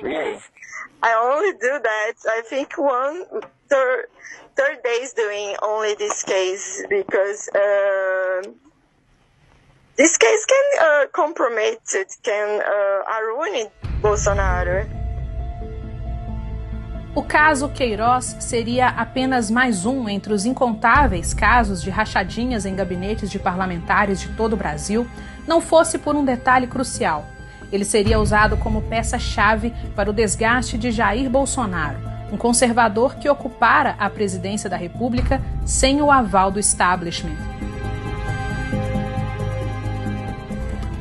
Really? I only do that, I think, third days doing only this case, because this case can compromise, it can ruin Bolsonaro. O caso Queiroz seria apenas mais um entre os incontáveis casos de rachadinhas em gabinetes de parlamentares de todo o Brasil, não fosse por um detalhe crucial. Ele seria usado como peça-chave para o desgaste de Jair Bolsonaro, um conservador que ocupara a presidência da República sem o aval do establishment.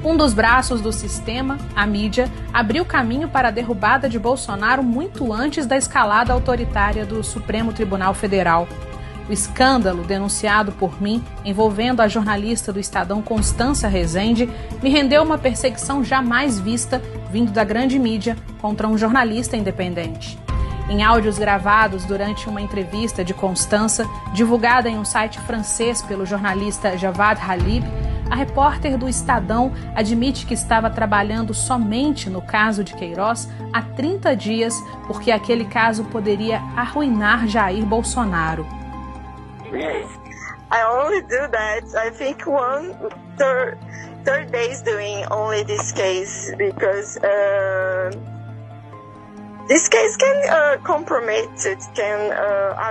Um dos braços do sistema, a mídia, abriu caminho para a derrubada de Bolsonaro muito antes da escalada autoritária do Supremo Tribunal Federal. O escândalo denunciado por mim, envolvendo a jornalista do Estadão Constança Rezende, me rendeu uma perseguição jamais vista vindo da grande mídia contra um jornalista independente. Em áudios gravados durante uma entrevista de Constança, divulgada em um site francês pelo jornalista Javad Halib, a repórter do Estadão admite que estava trabalhando somente no caso de Queiroz há 30 dias, porque aquele caso poderia arruinar Jair Bolsonaro. Really? I only do that, I think, third days doing only this case, because this case can compromise, it can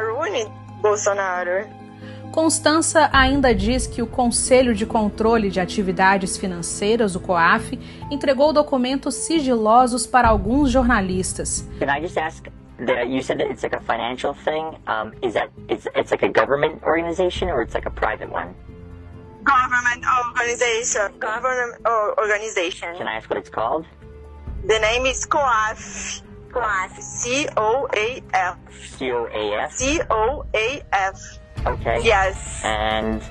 ruin Bolsonaro. Constança ainda diz que o Conselho de Controle de Atividades Financeiras, o COAF, entregou documentos sigilosos para alguns jornalistas. Can I just ask, you said that it's like a financial thing. Is that it's like a government organization or it's like a private one? Government organization. Can I ask what it's called? The name is COAF. COAF. C-O-A-F. C-O-A-F? C-O-A-F. Okay. Yes. And,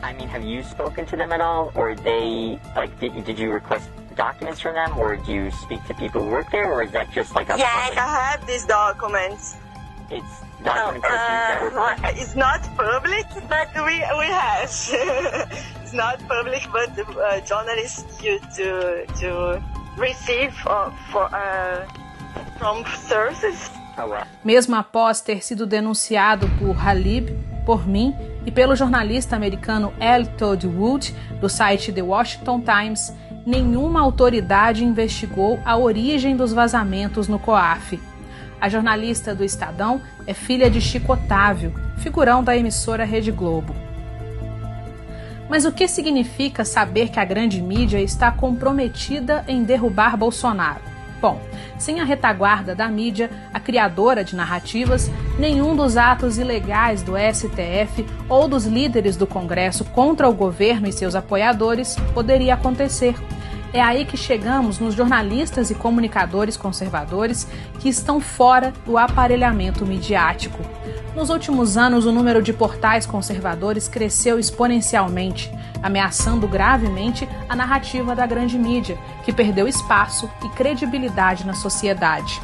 I mean, have you spoken to them at all? Or they, like, did you request documents from them? Or do you speak to people who work there? Or is that just like a... Yes, I have these documents. It's documents it's not public, but we have. It's not public, but journalists used to receive from sources. Oh, well. Mesmo após ter sido denunciado por Halib, por mim e pelo jornalista americano L. Todd Wood, do site The Washington Times, nenhuma autoridade investigou a origem dos vazamentos no COAF. A jornalista do Estadão é filha de Chico Otávio, figurão da emissora Rede Globo. Mas o que significa saber que a grande mídia está comprometida em derrubar Bolsonaro? Bom, sem a retaguarda da mídia, a criadora de narrativas, nenhum dos atos ilegais do STF ou dos líderes do Congresso contra o governo e seus apoiadores poderia acontecer. É aí que chegamos nos jornalistas e comunicadores conservadores que estão fora do aparelhamento midiático. Nos últimos anos, o número de portais conservadores cresceu exponencialmente, ameaçando gravemente a narrativa da grande mídia, que perdeu espaço e credibilidade na sociedade.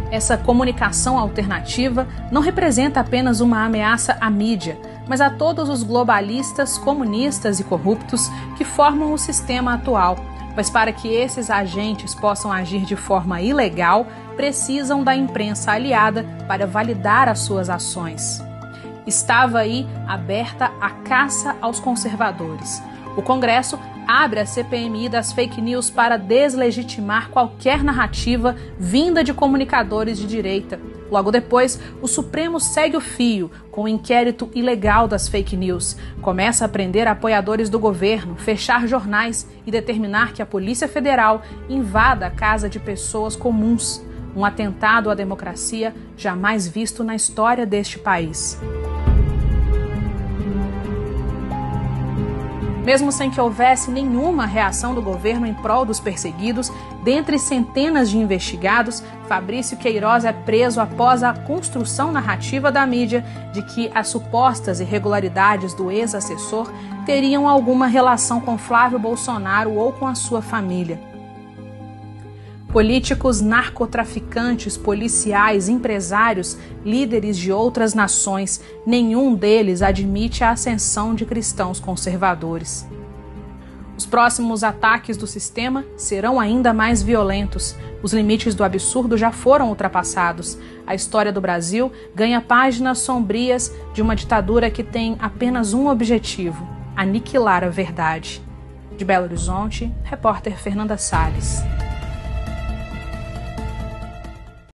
Essa comunicação alternativa não representa apenas uma ameaça à mídia, mas a todos os globalistas, comunistas e corruptos que formam o sistema atual, pois para que esses agentes possam agir de forma ilegal, precisam da imprensa aliada para validar as suas ações. Estava aí aberta a caça aos conservadores. O Congresso abre a CPMI das fake news para deslegitimar qualquer narrativa vinda de comunicadores de direita. Logo depois, o Supremo segue o fio com o inquérito ilegal das fake news. Começa a prender apoiadores do governo, fechar jornais e determinar que a Polícia Federal invada a casa de pessoas comuns. Um atentado à democracia jamais visto na história deste país. Mesmo sem que houvesse nenhuma reação do governo em prol dos perseguidos, dentre centenas de investigados, Fabrício Queiroz é preso após a construção narrativa da mídia de que as supostas irregularidades do ex-assessor teriam alguma relação com Flávio Bolsonaro ou com a sua família. Políticos, narcotraficantes, policiais, empresários, líderes de outras nações, nenhum deles admite a ascensão de cristãos conservadores. Os próximos ataques do sistema serão ainda mais violentos. Os limites do absurdo já foram ultrapassados. A história do Brasil ganha páginas sombrias de uma ditadura que tem apenas um objetivo: aniquilar a verdade. De Belo Horizonte, repórter Fernanda Salles.